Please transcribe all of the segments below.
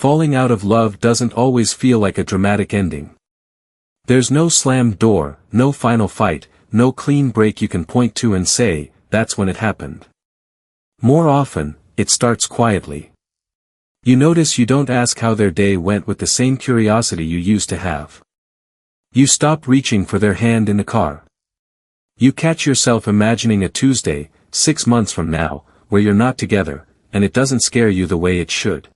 Falling out of love doesn't always feel like a dramatic ending. There's no slammed door, no final fight, no clean break you can point to and say, that's when it happened. More often, it starts quietly. You notice you don't ask how their day went with the same curiosity you used to have. You stop reaching for their hand in the car. You catch yourself imagining a Tuesday, 6 months from now, where you're not together, and it doesn't scare you the way it should.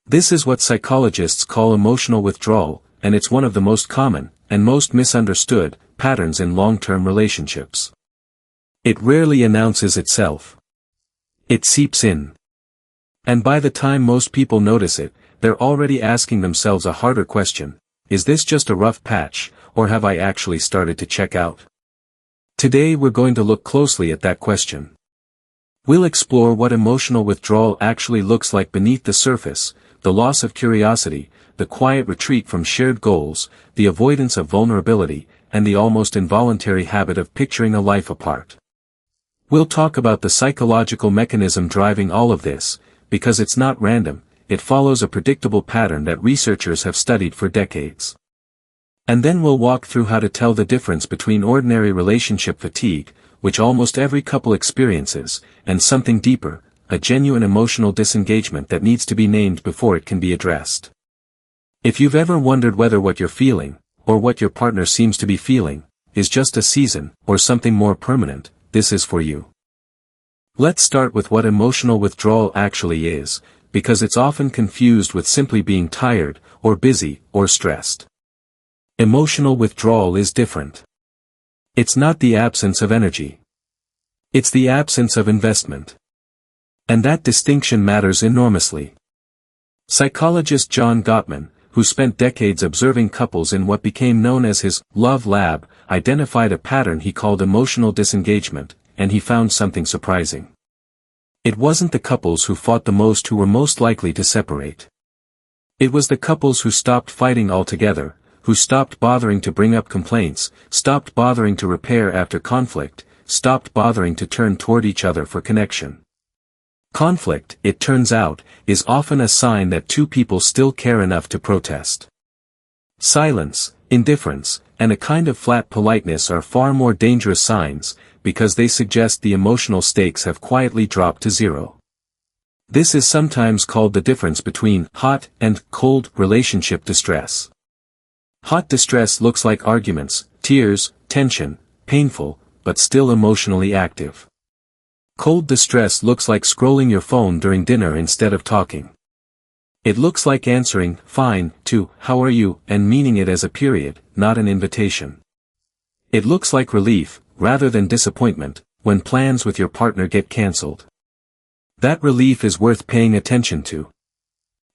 This is what psychologists call emotional withdrawal, and it's one of the most common, and most misunderstood, patterns in long-term relationships. It rarely announces itself. It seeps in. And by the time most people notice it, they're already asking themselves a harder question: is this just a rough patch, or have I actually started to check out? Today we're going to look closely at that question. We'll explore what emotional withdrawal actually looks like beneath the surface, the loss of curiosity, the quiet retreat from shared goals, the avoidance of vulnerability, and the almost involuntary habit of picturing a life apart. We'll talk about the psychological mechanism driving all of this, because it's not random, it follows a predictable pattern that researchers have studied for decades. And then we'll walk through how to tell the difference between ordinary relationship fatigue, which almost every couple experiences, and something deeper, a genuine emotional disengagement that needs to be named before it can be addressed. If you've ever wondered whether what you're feeling, or what your partner seems to be feeling, is just a season, or something more permanent, this is for you. Let's start with what emotional withdrawal actually is, because it's often confused with simply being tired, or busy, or stressed. Emotional withdrawal is different. It's not the absence of energy. It's the absence of investment. And that distinction matters enormously. Psychologist John Gottman, who spent decades observing couples in what became known as his love lab, identified a pattern he called emotional disengagement, and he found something surprising. It wasn't the couples who fought the most who were most likely to separate. It was the couples who stopped fighting altogether, who stopped bothering to bring up complaints, stopped bothering to repair after conflict, stopped bothering to turn toward each other for connection. Conflict, it turns out, is often a sign that two people still care enough to protest. Silence, indifference, and a kind of flat politeness are far more dangerous signs, because they suggest the emotional stakes have quietly dropped to zero. This is sometimes called the difference between hot and cold relationship distress. Hot distress looks like arguments, tears, tension, painful, but still emotionally active. Cold distress looks like scrolling your phone during dinner instead of talking. It looks like answering, fine, to, how are you, and meaning it as a period, not an invitation. It looks like relief, rather than disappointment, when plans with your partner get cancelled. That relief is worth paying attention to.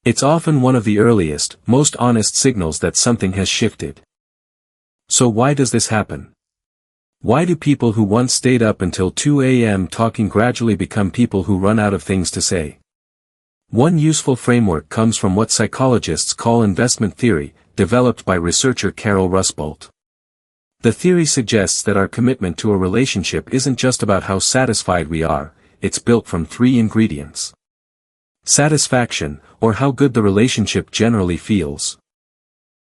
It's often one of the earliest, most honest signals that something has shifted. So why does this happen? Why do people who once stayed up until 2 a.m. talking gradually become people who run out of things to say? One useful framework comes from what psychologists call investment theory, developed by researcher Carol Rusbolt. The theory suggests that our commitment to a relationship isn't just about how satisfied we are, it's built from 3 ingredients. Satisfaction, or how good the relationship generally feels.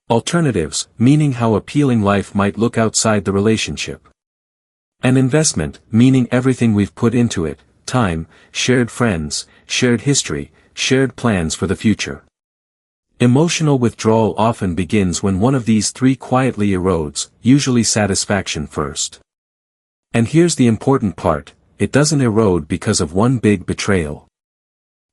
Alternatives, meaning how appealing life might look outside the relationship. And investment, meaning everything we've put into it, time, shared friends, shared history, shared plans for the future. Emotional withdrawal often begins when one of these 3 quietly erodes, usually satisfaction first. And here's the important part, it doesn't erode because of one big betrayal.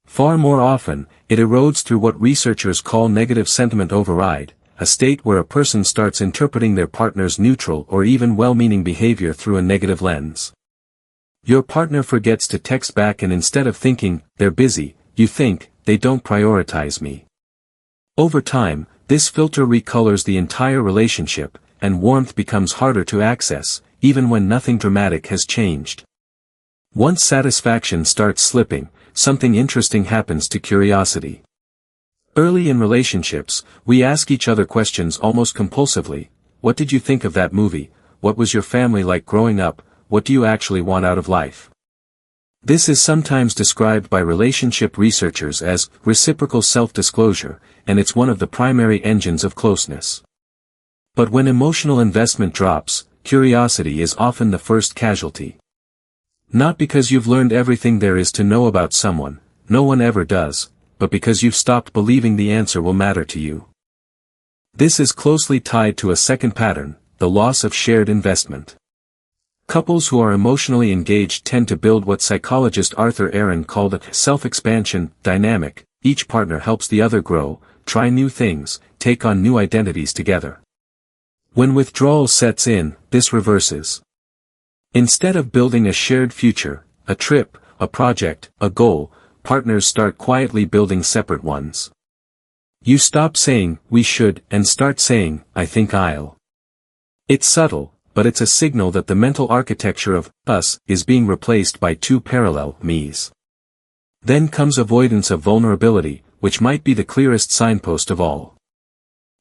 Far more often, it erodes through what researchers call negative sentiment override, a state where a person starts interpreting their partner's neutral or even well-meaning behavior through a negative lens. Your partner forgets to text back, and instead of thinking, they're busy, you think, they don't prioritize me. Over time, this filter recolors the entire relationship, and warmth becomes harder to access, even when nothing dramatic has changed. Once satisfaction starts slipping, something interesting happens to curiosity. Early in relationships, we ask each other questions almost compulsively. What did you think of that movie? What was your family like growing up? What do you actually want out of life? This is sometimes described by relationship researchers as reciprocal self-disclosure, and it's one of the primary engines of closeness. But when emotional investment drops, curiosity is often the first casualty. Not because you've learned everything there is to know about someone, no one ever does, but because you've stopped believing the answer will matter to you. This is closely tied to a second pattern, the loss of shared investment. Couples who are emotionally engaged tend to build what psychologist Arthur Aaron called a self-expansion dynamic. Each partner helps the other grow, try new things, take on new identities together. When withdrawal sets in, this reverses. Instead of building a shared future, a trip, a project, a goal, partners start quietly building separate ones. You stop saying, "we should," and start saying, "I think I'll." It's subtle, but it's a signal that the mental architecture of us is being replaced by two parallel me's. Then comes avoidance of vulnerability, which might be the clearest signpost of all.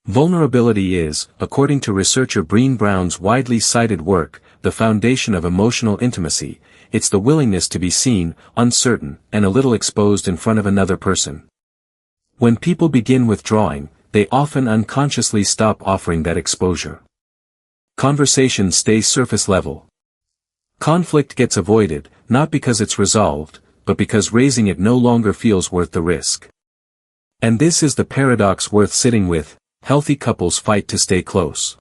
Vulnerability is, according to researcher Brené Brown's widely cited work, the foundation of emotional intimacy. It's the willingness to be seen, uncertain, and a little exposed in front of another person. When people begin withdrawing, they often unconsciously stop offering that exposure. Conversations stay surface level. Conflict gets avoided, not because it's resolved, but because raising it no longer feels worth the risk. And this is the paradox worth sitting with: healthy couples fight to stay close.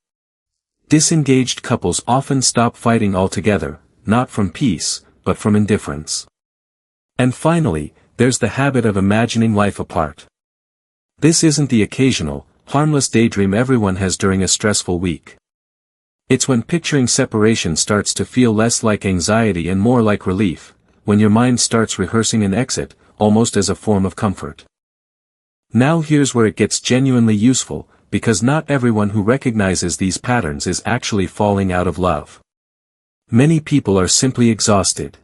Disengaged couples often stop fighting altogether, not from peace, but from indifference. And finally, there's the habit of imagining life apart. This isn't the occasional, harmless daydream everyone has during a stressful week. It's when picturing separation starts to feel less like anxiety and more like relief, when your mind starts rehearsing an exit, almost as a form of comfort. Now here's where it gets genuinely useful, because not everyone who recognizes these patterns is actually falling out of love. Many people are simply exhausted.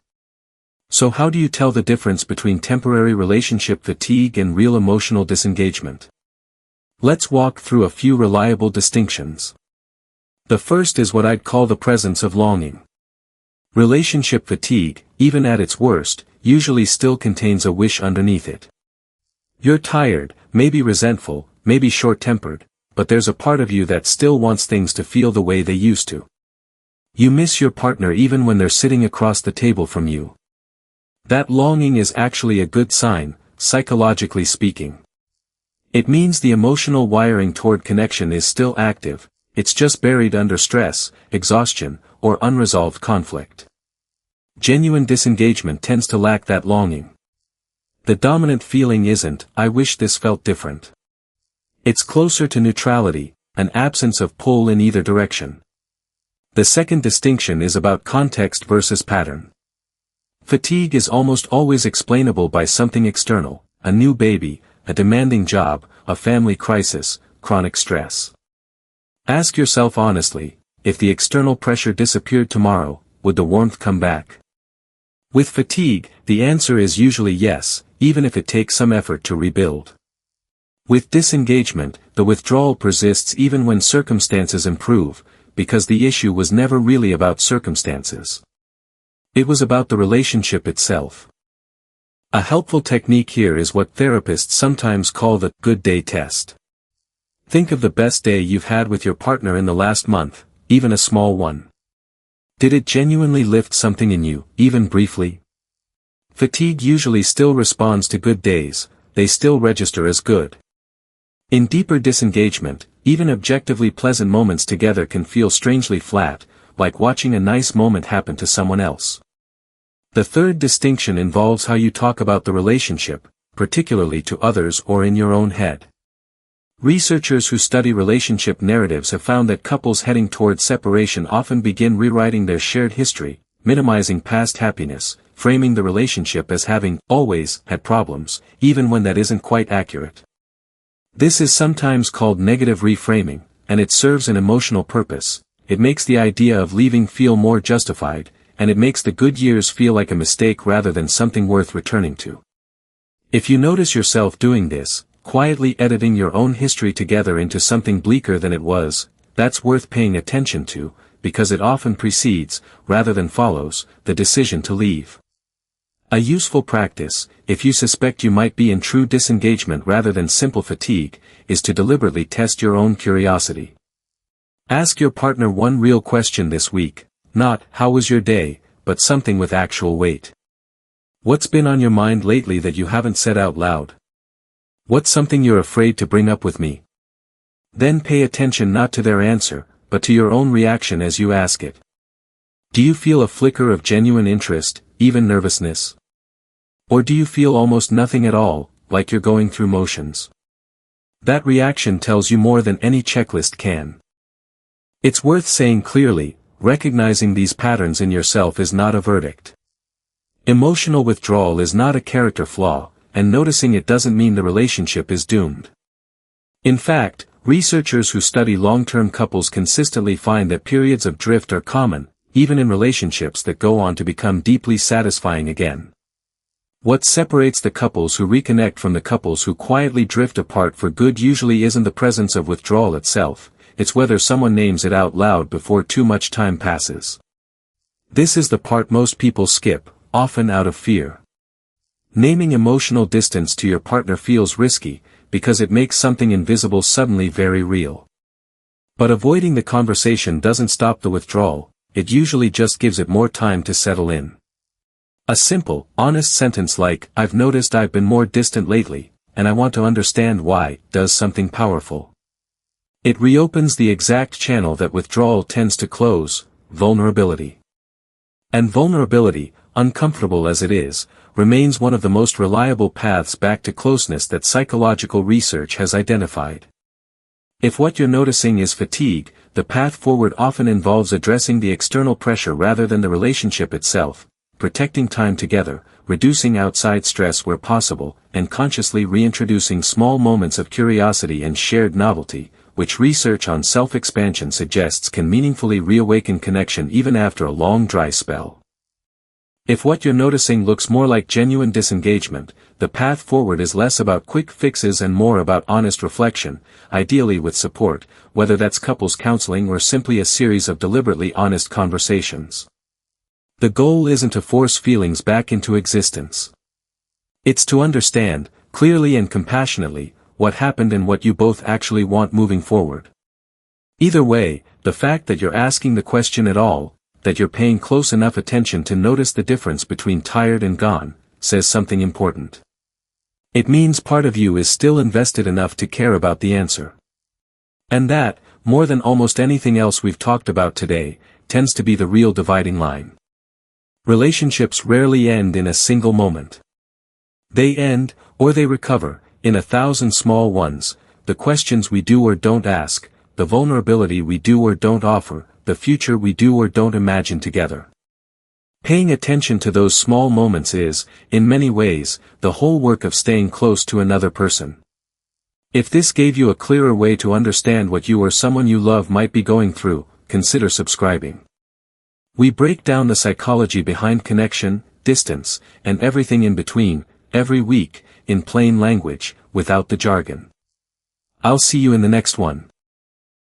So how do you tell the difference between temporary relationship fatigue and real emotional disengagement? Let's walk through a few reliable distinctions. The first is what I'd call the presence of longing. Relationship fatigue, even at its worst, usually still contains a wish underneath it. You're tired, maybe resentful, maybe short-tempered, but there's a part of you that still wants things to feel the way they used to. You miss your partner even when they're sitting across the table from you. That longing is actually a good sign, psychologically speaking. It means the emotional wiring toward connection is still active, it's just buried under stress, exhaustion, or unresolved conflict. Genuine disengagement tends to lack that longing. The dominant feeling isn't, "I wish this felt different." It's closer to neutrality, an absence of pull in either direction. The second distinction is about context versus pattern. Fatigue is almost always explainable by something external: a new baby, a demanding job, a family crisis, chronic stress. Ask yourself honestly, if the external pressure disappeared tomorrow, would the warmth come back? With fatigue, the answer is usually yes, even if it takes some effort to rebuild. With disengagement, the withdrawal persists even when circumstances improve, because the issue was never really about circumstances. It was about the relationship itself. A helpful technique here is what therapists sometimes call the good day test. Think of the best day you've had with your partner in the last month, even a small one. Did it genuinely lift something in you, even briefly? Fatigue usually still responds to good days, they still register as good. In deeper disengagement, even objectively pleasant moments together can feel strangely flat, like watching a nice moment happen to someone else. The third distinction involves how you talk about the relationship, particularly to others or in your own head. Researchers who study relationship narratives have found that couples heading toward separation often begin rewriting their shared history, minimizing past happiness, framing the relationship as having always had problems, even when that isn't quite accurate. This is sometimes called negative reframing, and it serves an emotional purpose. It makes the idea of leaving feel more justified, and it makes the good years feel like a mistake rather than something worth returning to. If you notice yourself doing this, quietly editing your own history together into something bleaker than it was, that's worth paying attention to, because it often precedes, rather than follows, the decision to leave. A useful practice, if you suspect you might be in true disengagement rather than simple fatigue, is to deliberately test your own curiosity. Ask your partner one real question this week, not, "How was your day?" but something with actual weight. What's been on your mind lately that you haven't said out loud? What's something you're afraid to bring up with me? Then pay attention not to their answer, but to your own reaction as you ask it. Do you feel a flicker of genuine interest, even nervousness? Or do you feel almost nothing at all, like you're going through motions? That reaction tells you more than any checklist can. It's worth saying clearly, recognizing these patterns in yourself is not a verdict. Emotional withdrawal is not a character flaw, and noticing it doesn't mean the relationship is doomed. In fact, researchers who study long-term couples consistently find that periods of drift are common, even in relationships that go on to become deeply satisfying again. What separates the couples who reconnect from the couples who quietly drift apart for good usually isn't the presence of withdrawal itself, it's whether someone names it out loud before too much time passes. This is the part most people skip, often out of fear. Naming emotional distance to your partner feels risky, because it makes something invisible suddenly very real. But avoiding the conversation doesn't stop the withdrawal, it usually just gives it more time to settle in. A simple, honest sentence like, "I've noticed I've been more distant lately, and I want to understand why," does something powerful. It reopens the exact channel that withdrawal tends to close, vulnerability. And vulnerability, uncomfortable as it is, remains one of the most reliable paths back to closeness that psychological research has identified. If what you're noticing is fatigue, the path forward often involves addressing the external pressure rather than the relationship itself, protecting time together, reducing outside stress where possible, and consciously reintroducing small moments of curiosity and shared novelty, which research on self-expansion suggests can meaningfully reawaken connection even after a long dry spell. If what you're noticing looks more like genuine disengagement, the path forward is less about quick fixes and more about honest reflection, ideally with support, whether that's couples counseling or simply a series of deliberately honest conversations. The goal isn't to force feelings back into existence. It's to understand, clearly and compassionately, what happened and what you both actually want moving forward. Either way, the fact that you're asking the question at all, that you're paying close enough attention to notice the difference between tired and gone, says something important. It means part of you is still invested enough to care about the answer. And that, more than almost anything else we've talked about today, tends to be the real dividing line. Relationships rarely end in a single moment. They end, or they recover, in 1,000 small ones, the questions we do or don't ask, the vulnerability we do or don't offer, the future we do or don't imagine together. Paying attention to those small moments is, in many ways, the whole work of staying close to another person. If this gave you a clearer way to understand what you or someone you love might be going through, consider subscribing. We break down the psychology behind connection, distance, and everything in between, every week, in plain language, without the jargon. I'll see you in the next one.